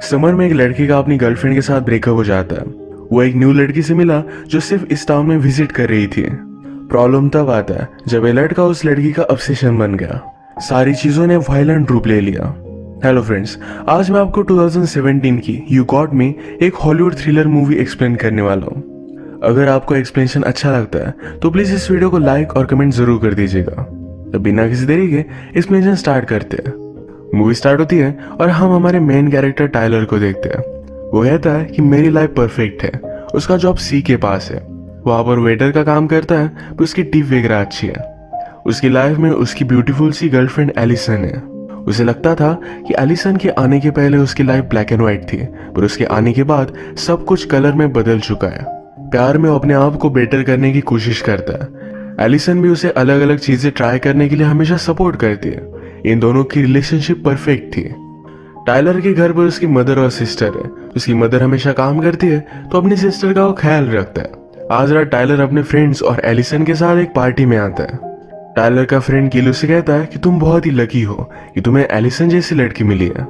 Summer में एक लड़के का अपनी गर्लफ्रेंड के साथ ब्रेकअप हो जाता है। वो एक न्यू लड़की से मिला जो सिर्फ इस टाउन में विजिट कर रही थी। प्रॉब्लम तब आता है जब ये लड़का उस लड़की का ऑब्सेशन बन गया। सारी चीजों ने वायलेंट रूप ले लिया। हेलो फ्रेंड्स, आज मैं आपको 2017 की यू गॉट मी एक हॉलीवुड थ्रिलर मूवी एक्सप्लेन करने वाला हूँ। अगर आपको एक्सप्लेनेशन अच्छा लगता है तो प्लीज इस वीडियो को लाइक और कमेंट जरूर कर दीजिएगा। तो बिना किसी देरी के एक्सप्लेनेशन स्टार्ट करते हैं। मूवी स्टार्ट होती है और हम हमारे मेन कैरेक्टर टाइलर को देखते हैं। वो कहता है कि मेरी लाइफ परफेक्ट है। उसका जॉब सी के पास है, वहां पर वेटर का काम करता है, पर उसकी टिप वगैरह अच्छी है। उसकी लाइफ में उसकी ब्यूटीफुल सी गर्लफ्रेंड एलिसन है। उसे लगता था कि एलिसन के आने के पहले उसकी लाइफ ब्लैक एंड व्हाइट थी, पर उसके आने के बाद सब कुछ कलर में बदल चुका है। प्यार में अपने आप को बेटर करने की कोशिश करता है। एलिसन भी उसे अलग अलग चीजें ट्राई करने के लिए हमेशा सपोर्ट करती है। इन दोनों की रिलेशनशिप परफेक्ट थी। टाइलर के घर पर उसकी मदर और सिस्टर है। उसकी मदर हमेशा काम करती है तो अपनी सिस्टर का वो ख्याल रखता है। आज रात टाइलर अपने फ्रेंड्स और एलिसन के साथ एक पार्टी में आता है। टाइलर का फ्रेंड किलू से कहता है कि तुम बहुत ही लकी हो कि तुम्हें एलिसन जैसी लड़की मिली है।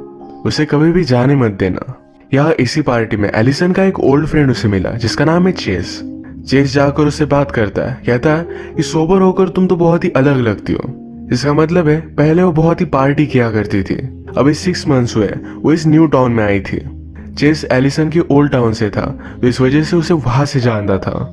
उसे कभी भी जाने मत देना। यहाँ इसी पार्टी में एलिसन का एक ओल्ड फ्रेंड उसे मिला जिसका नाम है चेस। चेस जाकर उससे बात करता है, कहता है कि सोबर होकर तुम तो बहुत ही अलग लगती हो। इसका मतलब है पहले वो बहुत ही पार्टी किया करती थी, अभी 6 मंथ्स हुए वो इस न्यू टाउन में आई थी। चेस एलिसन के ओल्ड टाउन से था तो इस वजह से उसे वहां से जानता था।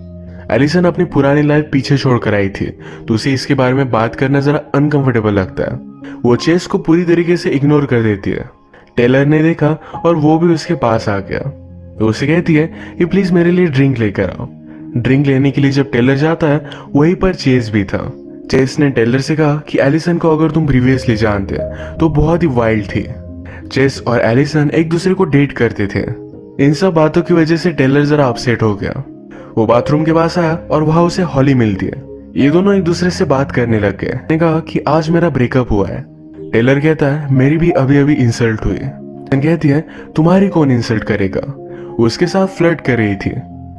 एलिसन अपनी पुरानी लाइफ पीछे छोड़कर आई थी तो उसे इसके बारे में बात करना जरा अनकंफर्टेबल लगता है। वो चेस को पूरी तरीके से इग्नोर कर देती है। टेलर ने देखा और वो भी उसके पास आ गया। तो उसे कहती है कि प्लीज मेरे लिए ड्रिंक लेकर आओ। ड्रिंक लेने के लिए जब टेलर जाता है वहीं पर चेस भी था। चेस ने टेलर से कहा कि एलिसन को अगर तुम प्रीवियसली जानते तो बहुत ही वाइल्ड थी। चेस और एलिसन एक दूसरे को डेट करते थे। इन सब बातों की वजह से टेलर जरा अपसेट हो गया। वो बाथरूम के पास आया और वहां उसे हॉली मिलती है। ये दोनों एक दूसरे से बात करने लग गए। ने कहा कि आज मेरा ब्रेकअप हुआ है। टेलर कहता है मेरी भी अभी अभी इंसल्ट हुई। कहती है तुम्हारी कौन इंसल्ट करेगा। वो उसके साथ फ्लर्ट कर रही थी।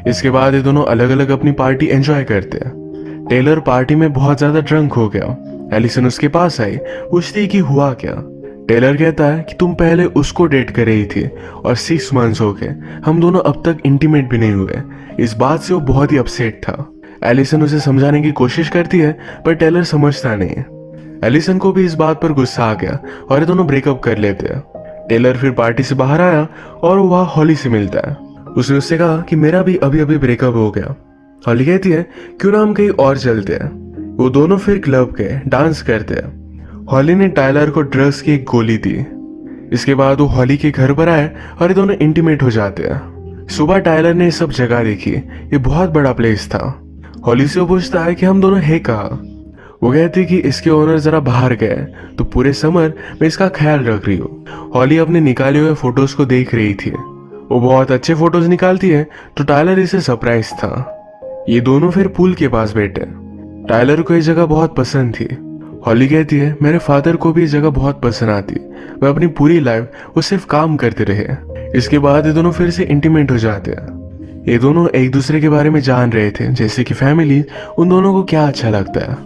इसके बाद ये दोनों अलग अलग अपनी पार्टी एंजॉय करते हैं। टेलर पार्टी में बहुत ज्यादा ड्रंक हो गया। एलिसन उसके पास आई, पूछती कि हुआ क्या। टेलर कहता है कि तुम पहले उसको डेट कर रही थी और 6 मंथ्स हो गए, हम दोनों अब तक इंटीमेट भी नहीं हुए। इस बात से वो बहुत ही अपसेट था। एलिसन उसे समझाने की कोशिश करती है पर टेलर समझता नहीं है। एलिसन को भी इस बात पर गुस्सा आ गया और ये दोनों ब्रेकअप कर लेते हैं। टेलर फिर पार्टी से बाहर आया और वो वहां हॉली से मिलता है। उसने उससे कहा कि मेरा भी अभी अभी ब्रेकअप हो गया। हॉली कहती है क्यों ना हम कहीं और चलते हैं। वो दोनों फिर क्लब गए, डांस करते हैं। हॉली ने टाइलर को ड्रग्स की एक गोली दी। इसके बाद वो हॉली के घर पर आए और ये दोनों इंटीमेट हो जाते हैं। सुबह टाइलर ने सब जगह देखी, ये बहुत बड़ा प्लेस था। हॉली से वो पूछता है कि हम दोनों है कहाँ। वो कहती कि इसके ओनर जरा बाहर गए तो पूरे समर में इसका ख्याल रख रही हो। हॉली अपने निकाले हुए फोटोज को देख रही थी। वो बहुत अच्छे फोटोज निकालती है तो टाइलर इसे सरप्राइज था। ये दोनों फिर पूल के पास बैठे। टाइलर को ये जगह बहुत पसंद थी। हॉली कहती है मेरे फादर को भी ये जगह बहुत पसंद आती, वह अपनी पूरी लाइफ वो सिर्फ काम करते रहे। इसके बाद ये दोनों फिर से इंटीमेट हो जाते हैं। ये दोनों एक दूसरे के बारे में जान रहे थे, जैसे कि फैमिली उन दोनों को क्या अच्छा लगता है।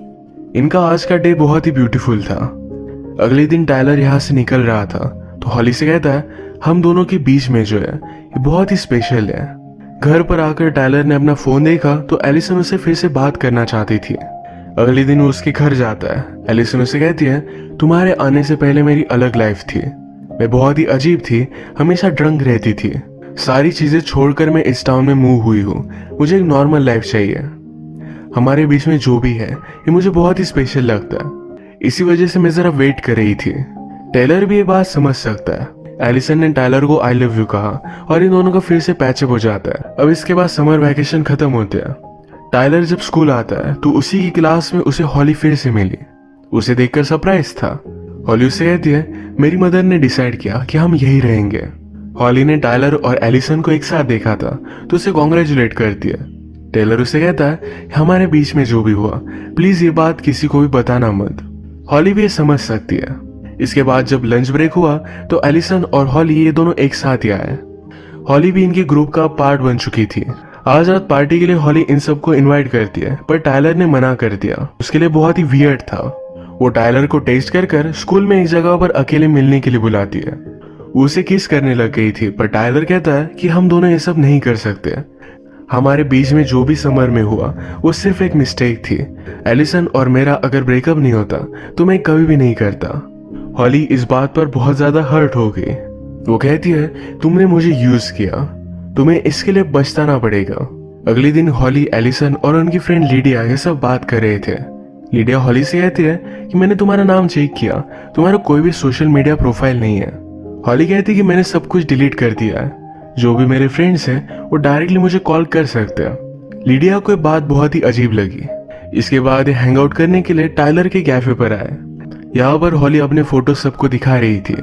इनका आज का डे बहुत ही ब्यूटीफुल था। अगले दिन टाइलर यहाँ से निकल रहा था तो हॉली से कहता है हम दोनों के बीच में जो है ये बहुत ही स्पेशल है। घर पर आकर टाइलर ने अपना फोन देखा तो एलिसन उसे फिर से बात करना चाहती थी। अगले दिन वो उसके घर जाता है। एलिसन उसे कहती है तुम्हारे आने से पहले मेरी अलग लाइफ थी, मैं बहुत ही अजीब थी, हमेशा ड्रंक रहती थी। सारी चीजें छोड़कर मैं इस टाउन में मूव हुई हूँ, मुझे एक नॉर्मल लाइफ चाहिए। हमारे बीच में जो भी है ये मुझे बहुत ही स्पेशल लगता है, इसी वजह से मैं जरा वेट कर रही थी। टेलर भी ये बात समझ सकता है। एलिसन ने टाइलर को आई लव यू कहा और इन दोनों का फिर से पैचअप हो जाता है। अब इसके बाद समर वैकेशन खत्म होते हैं। टाइलर जब स्कूल आता है तो उसी की क्लास में उसे हॉली फिर से मिली। उसे देखकर सरप्राइज था। हॉली उससे कहती है मेरी मदर ने डिसाइड किया कि हम यही रहेंगे। हॉली ने टाइलर और एलिसन को एक साथ देखा था तो उसे कॉन्ग्रेचुलेट करती है। टेलर उसे कहता है हमारे बीच में जो भी हुआ प्लीज ये बात किसी को भी बताना मत। हॉली भी ये समझ सकती है। इसके बाद जब लंच ब्रेक हुआ तो एलिसन और हॉली ये दोनों एक साथ ही आए। हॉली भी इनके ग्रुप का पार्ट बन चुकी थी। आज रात पार्टी के लिए हॉली इन सबको इनवाइट करती है पर टाइलर ने मना कर दिया। उसके लिए बहुत ही वियर्ड था। वो टाइलर को टेस्ट कर स्कूल में एक जगह पर अकेले मिलने के लिए बुलाती है। वो उसे किस करने लग गई थी, पर टाइलर कहता है कि हम दोनों ये सब नहीं कर सकते। हमारे बीच में जो भी समर में हुआ वो सिर्फ एक मिस्टेक थी। एलिसन और मेरा अगर ब्रेकअप नहीं होता तो मैं कभी भी नहीं करता। हॉली इस बात पर बहुत ज्यादा हर्ट हो गई। वो कहती है तुमने मुझे यूज किया, तुम्हें इसके लिए बचताना पड़ेगा। अगले दिन हॉली, एलिसन और उनकी फ्रेंड लीडिया ये सब बात कर रहे थे। लीडिया हॉली से कहती है कि मैंने तुम्हारा नाम चेक किया, तुम्हारा कोई भी सोशल मीडिया प्रोफाइल नहीं है। हॉली कहती है कि मैंने सब कुछ डिलीट कर दिया है, जो भी मेरे फ्रेंड्स हैं वो डायरेक्टली मुझे कॉल कर सकते हैं। लीडिया को ये बात बहुत ही अजीब लगी। इसके बाद ये हैंग आउट करने के लिए टाइलर के कैफे पर आए। यहाँ पर हॉली अपने फोटो सबको दिखा रही थी।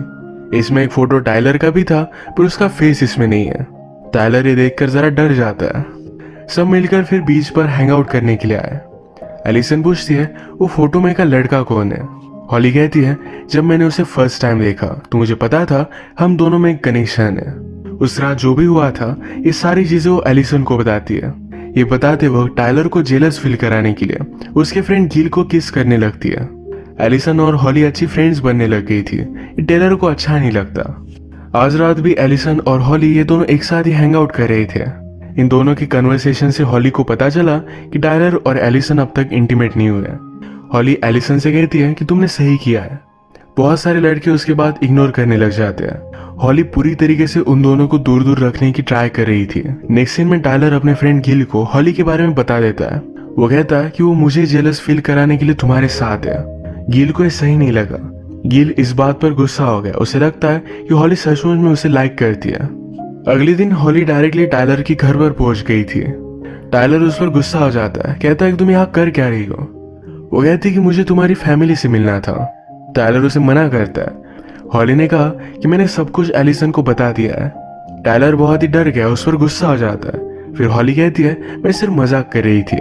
इसमें एक फोटो टाइलर का भी था, पर उसका फेस इसमें नहीं है। टाइलर ये देखकर जरा डर जाता है। सब मिलकर फिर बीच पर हैंग आउट करने के लिए आए। एलिसन पूछती है वो फोटो में का लड़का कौन है। हॉली कहती है जब मैंने उसे फर्स्ट टाइम देखा तो मुझे पता था हम दोनों में एक कनेक्शन है। उस रात जो भी हुआ था ये सारी चीजें वो एलिसन को बताती है। ये बताते वक्त टाइलर को जेलस फील कराने के लिए उसके फ्रेंड गिल को किस करने लगती है। एलिसन और हॉली अच्छी फ्रेंड्स बनने लग गई थी। ये टेलर को अच्छा नहीं लगता। आज रात भी एलिसन और हॉली ये दोनों एक साथ ही हैंग आउट कर रहे थे। इन दोनों की कन्वर्सेशन से हॉली को पता चला कि टाइलर और एलिसन अब तक इंटीमेट नहीं हुए। हॉली एलिसन से कहती है कि तुमने सही किया है। बहुत सारे लड़के उसके बाद इग्नोर करने लग जाते हैं। हॉली पूरी तरीके से उन दोनों को दूर दूर रखने की ट्राई कर रही थी। नेक्स्ट सीन में टाइलर अपने फ्रेंड गिल को हॉली के बारे में बता देता है। वो कहता है कि वो मुझे जेलस फील कराने के लिए तुम्हारे साथ है। गिल को ये सही नहीं लगा। गिल इस बात पर गुस्सा हो गया। उसे लगता है कि हॉली सचमुच में उसे लाइक करती है। अगले दिन हॉली डायरेक्टली टाइलर के घर पर पहुंच गई थी। टाइलर उस पर गुस्सा हो जाता है। कहता है कि तुम यहाँ कर क्या रही हो। वो कहती है कि मुझे तुम्हारी फैमिली से मिलना था। टाइलर उसे मना करता है। हॉली ने कहा कि मैंने सब कुछ एलिसन को बता दिया है। टाइलर बहुत ही डर गया, उस पर गुस्सा हो जाता है। फिर हॉली कहती है मैं सिर्फ मजाक कर रही थी।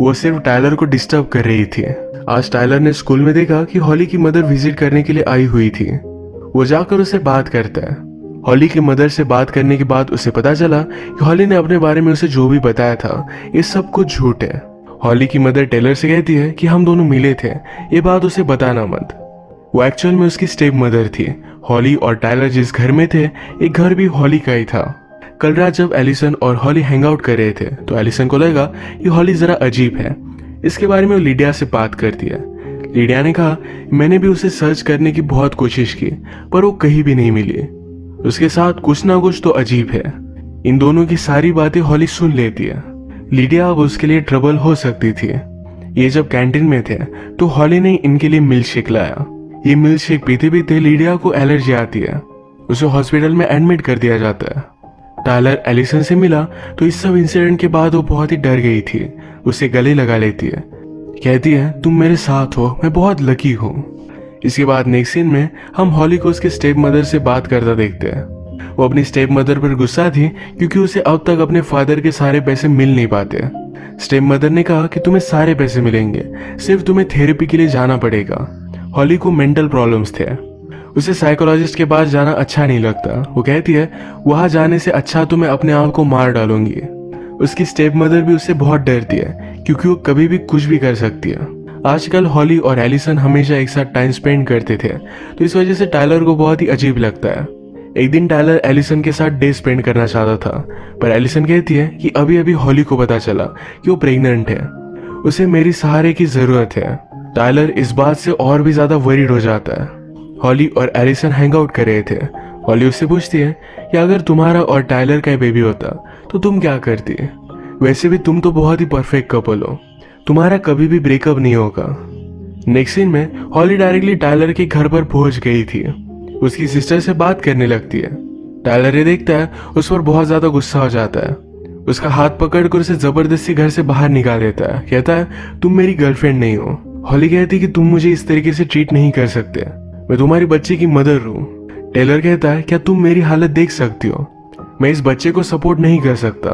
वो सिर्फ टाइलर को डिस्टर्ब कर रही थी। आज टाइलर ने स्कूल में देखा कि हॉली की मदर विजिट करने के लिए आई हुई थी। वो जाकर उसे बात करता है। हॉली की मदर से बात करने के बाद उसे पता चला कि हॉली ने अपने बारे में उसे जो भी बताया था ये सब कुछ झूठ है। हॉली की मदर टेलर से कहती है कि हम दोनों मिले थे, ये बात उसे बताना मत। वो एक्चुअल में उसकी स्टेप मदर थी। हॉली और टाइलर जिस घर में थे एक घर भी हॉली का ही था। कल रात जब एलिसन और हॉली हैंग आउट कर रहे थे तो एलिसन को लगा कि हॉली जरा अजीब है। इसके बारे में वो लीडिया से बात करती है। लीडिया ने कहा मैंने भी उसे सर्च करने की बहुत कोशिश की पर वो कहीं भी नहीं मिली। उसके साथ कुछ ना कुछ तो अजीब है। इन दोनों की सारी बातें हॉली सुन लेती है। लीडिया अब उसके लिए ट्रबल हो सकती थी। ये जब कैंटीन में थे तो हॉली ने इनके लिए मिल्क शेक लाया। ये मिल्क शेक पीते पीते लीडिया को एलर्जी आती है। उसे हॉस्पिटल में एडमिट कर दिया जाता है। टाइलर एलिसन से मिला तो इस सब इंसिडेंट के बाद वो बहुत ही डर गई थी। उसे गले लगा लेती है, कहती है तुम मेरे साथ हो, मैं बहुत लकी हूँ। इसके बाद नेक्स्ट सीन में हम हॉली को उसके स्टेप मदर से बात करता देखते हैं। वो अपनी स्टेप मदर पर गुस्सा थी क्योंकि उसे अब तक अपने फादर के सारे पैसे मिल नहीं पाते। स्टेप मदर ने कहा कि तुम्हें सारे पैसे मिलेंगे, सिर्फ तुम्हें थेरेपी के लिए जाना पड़ेगा। हॉली को मेंटल प्रॉब्लम्स थे। उसे साइकोलॉजिस्ट के पास जाना अच्छा नहीं लगता। वो कहती है वहां जाने से अच्छा तो मैं अपने आप को मार डालूंगी। उसकी स्टेप मदर भी उससे बहुत डरती है क्योंकि वो कभी भी कुछ भी कर सकती है। आजकल हॉली और एलिसन हमेशा एक साथ टाइम स्पेंड करते थे तो इस वजह से टाइलर को बहुत ही अजीब लगता है। एक दिन टाइलर एलिसन के साथ डे स्पेंड करना चाहता था पर एलिसन कहती है कि अभी अभी हॉली को पता चला कि वो प्रेग्नेंट है, उसे मेरी सहारे की जरूरत है। टाइलर इस बात से और भी ज्यादा वरीड हो जाता है। हॉली और एलिसन हैंग आउट कर रहे थे। हॉली उससे पूछती है कि अगर तुम्हारा और टाइलर का बेबी होता तो तुम क्या करती। वैसे भी तुम तो बहुत ही परफेक्ट कपल हो, तुम्हारा कभी भी ब्रेकअप नहीं होगा। नेक्स्ट सीन में हॉली डायरेक्टली टाइलर के घर पर पहुंच गई थी। उसकी सिस्टर से बात करने लगती है। टाइलर ये देखता है, उस पर बहुत ज्यादा गुस्सा हो जाता है। उसका हाथ पकड़कर उसे जबरदस्ती घर से बाहर निकाल देता है। कहता है तुम मेरी गर्लफ्रेंड नहीं हो। हॉली कहती कि तुम मुझे इस तरीके से ट्रीट नहीं कर सकते, मैं तुम्हारी बच्चे की मदर हूँ। टेलर कहता है क्या तुम मेरी हालत देख सकती हो, मैं इस बच्चे को सपोर्ट नहीं कर सकता।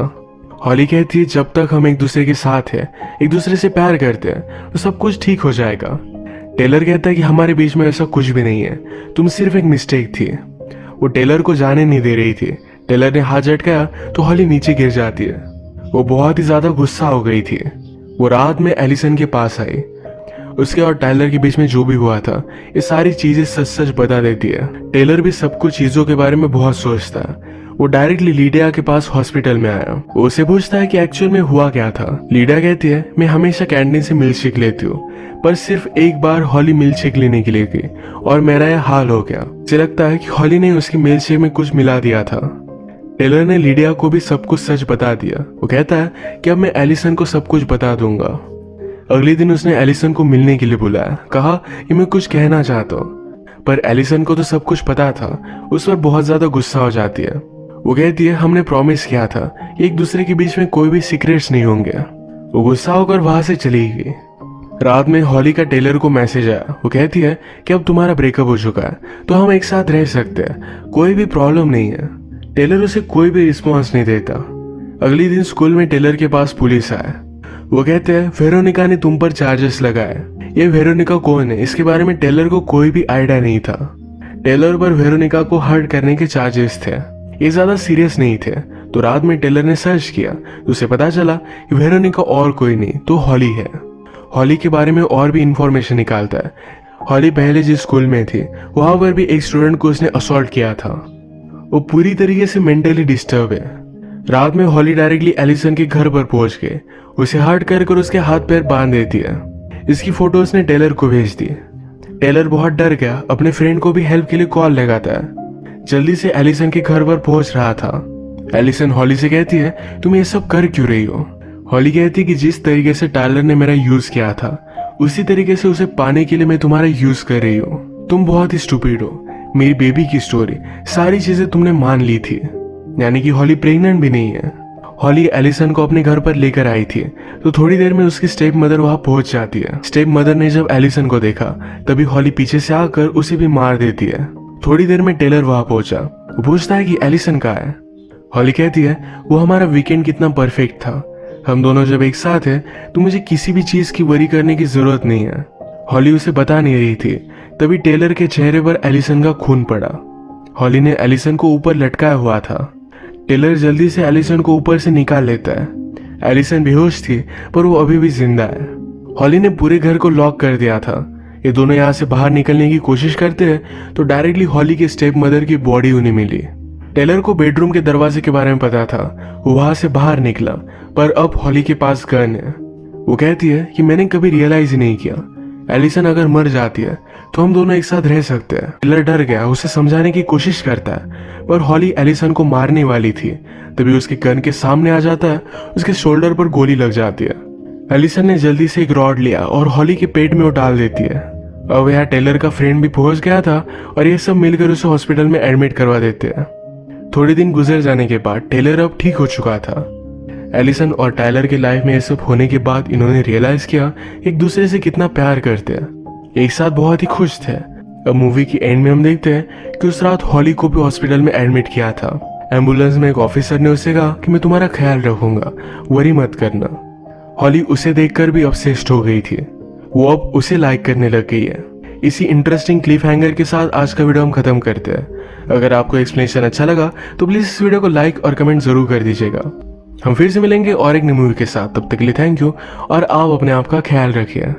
हॉली कहती है जब तक हम एक दूसरे के साथ है, एक दूसरे से प्यार करते हैं तो सब कुछ ठीक हो जाएगा। टेलर कहता है कि हमारे बीच में ऐसा कुछ भी नहीं है, तुम सिर्फ एक मिस्टेक थी। वो टेलर को जाने नहीं दे रही थी। टेलर ने हाथ झटकाया तो हॉली नीचे गिर जाती है। वो बहुत ही ज्यादा गुस्सा हो गई थी। वो रात में एलिसन के पास आई। उसके और टाइलर के बीच में जो भी हुआ था ये सारी चीजें सच सच बता देती है। टेलर भी सब कुछ चीजों के बारे में बहुत सोचता है। वो डायरेक्टली लीडिया के पास हॉस्पिटल में आया। वो उसे पूछता है कि एक्चुअल में हुआ क्या था। लीडिया कहती है, मैं हमेशा कैंटीन से मिल्कशेक लेती हूँ, पर सिर्फ एक बार हॉली मिल्कशेक लेने के लिए गई और मेरा यह हाल हो गया। मुझे लगता है कि हॉली ने उसकी मिल्कशेक में कुछ मिला दिया था। टेलर ने लीडिया को भी सब कुछ सच बता दिया। वो कहता है कि अब मैं एलिसन को सब कुछ बता दूंगा। अगले दिन उसने एलिसन को मिलने के लिए बुलाया। कहा कि मैं कुछ कहना चाहता हूँ, पर एलिसन को तो सब कुछ पता था। उस पर बहुत ज्यादा गुस्सा हो जाती है। वो कहती है, हमने प्रॉमिस किया था कि एक दूसरे के बीच में कोई भी सीक्रेट्स नहीं होंगे। वो गुस्सा होकर वहां से चली गई। रात में हॉली का टेलर को मैसेज आया। वो कहती है कि अब तुम्हारा ब्रेकअप हो चुका है तो हम एक साथ रह सकते हैं, कोई भी प्रॉब्लम नहीं है। टेलर उसे कोई भी रिस्पॉन्स नहीं देता। अगले दिन स्कूल में टेलर के पास पुलिस आया। वो कहते हैं, वेरोनिका ने तुम पर चार्जेस लगाए। ये वेरोनिका कौन है इसके बारे में टेलर को कोई भी आइडिया नहीं था। टेलर पर वेरोनिका को हर्ट करने के चार्जेस थे। ये ज्यादा सीरियस नहीं थे। तो रात में टेलर ने सर्च किया तो उसे पता चला कि वेरोनिका और कोई नहीं तो हॉली है। हॉली के बारे में और भी इंफॉर्मेशन निकालता है। हॉली पहले जिस स्कूल में थी वहां पर भी एक स्टूडेंट को उसने असॉल्ट किया था। वो पूरी तरीके से मेंटली डिस्टर्ब है। रात में हॉली डायरेक्टली एलिसन के घर पर पहुंच गए। उसे हर्ट कर उसके हाथ पैर बांध देती है। इसकी फोटो उसने टेलर को भेज दी। टेलर बहुत डर गया, अपने फ्रेंड को भी हेल्प के लिए कॉल लगाता है। जल्दी से एलिसन के घर पर पहुंच रहा था। एलिसन हॉली से कहती है, तुम ये सब कर क्यों रही हो? हॉली कहती है कि जिस तरीके से टाइलर ने मेरा यूज किया था उसी तरीके से उसे पाने के लिए मैं तुम्हारा यूज कर रही हूँ। तुम बहुत ही स्टूपिड हो। मेरी बेबी की स्टोरी सारी चीजें तुमने मान ली थी। यानी कि हॉली प्रेग्नेंट भी नहीं है। हॉली एलिसन को अपने घर पर लेकर आई थी तो थोड़ी देर में उसकी स्टेप मदर वहां पहुंच जाती है। स्टेप मदर ने जब एलिसन को देखा तभी हॉली पीछे से आकर उसे भी मार देती है। थोड़ी देर में टेलर वहां पहुंचा। वो पूछता है कि एलिसन कहाँ है। हॉली कहती है, वो हमारा वीकेंड कितना परफेक्ट था, हम दोनों जब एक साथ हैं तो मुझे किसी भी चीज की वरी करने की जरूरत नहीं है। हॉली उसे बता नहीं रही थी तभी टेलर के चेहरे पर एलिसन का खून पड़ा। हॉली ने एलिसन को ऊपर लटकाया हुआ था। टेलर जल्दी से एलिसन को ऊपर से निकाल लेता है। एलिसन बेहोश थी पर वो अभी भी जिंदा है। हॉली ने पूरे घर को लॉक कर दिया था। ये दोनों यहाँ से बाहर निकलने की कोशिश करते हैं तो डायरेक्टली हॉली के स्टेप मदर की बॉडी उन्हें मिली। टेलर को बेडरूम के दरवाजे के बारे में पता था। वो वहां से बाहर निकला पर अब हॉली के पास गन है। वो कहती है कि मैंने कभी रियलाइज ही नहीं किया, एलिसन अगर मर जाती है तो हम दोनों एक साथ रह सकते हैं। टेलर डर गया, उसे समझाने की कोशिश करता है पर हॉली एलिसन को मारने वाली थी। तभी उसके गन के सामने आ जाता है, उसके शोल्डर पर गोली लग जाती है। एलिसन ने जल्दी से एक रॉड लिया और हॉली के पेट में वो डाल देती है। अब यहाँ टेलर का फ्रेंड भी पहुंच गया था और ये सब मिलकर उसे हॉस्पिटल में एडमिट करवा देते हैं। थोड़े दिन गुजर जाने के बाद टेलर अब ठीक हो चुका था। एलिसन और टाइलर के लाइफ में ये सब होने के बाद इन्होंने रियलाइज किया एक दूसरे से कितना प्यार करते हैं। एक साथ बहुत ही खुश थे। अब मूवी की एंड में हम देखते हैं कि उस रात हॉली को भी हॉस्पिटल में एडमिट किया था। एम्बुलेंस में एक ऑफिसर ने उसे कहा कि मैं तुम्हारा ख्याल रखूंगा, वरी मत करना। हॉली उसे देखकर भी ऑब्सेस्ड हो गई थी। वो अब उसे लाइक करने लग गई है। इसी इंटरेस्टिंग क्लिफ हैंगर के साथ आज का वीडियो हम खत्म करते हैं। अगर आपको एक्सप्लेनेशन अच्छा लगा तो प्लीज इस वीडियो को लाइक और कमेंट जरूर कर दीजिएगा। हम फिर से मिलेंगे और एक नई मूवी के साथ। तब तक के लिए थैंक यू और आप अपने आप का ख्याल रखिए।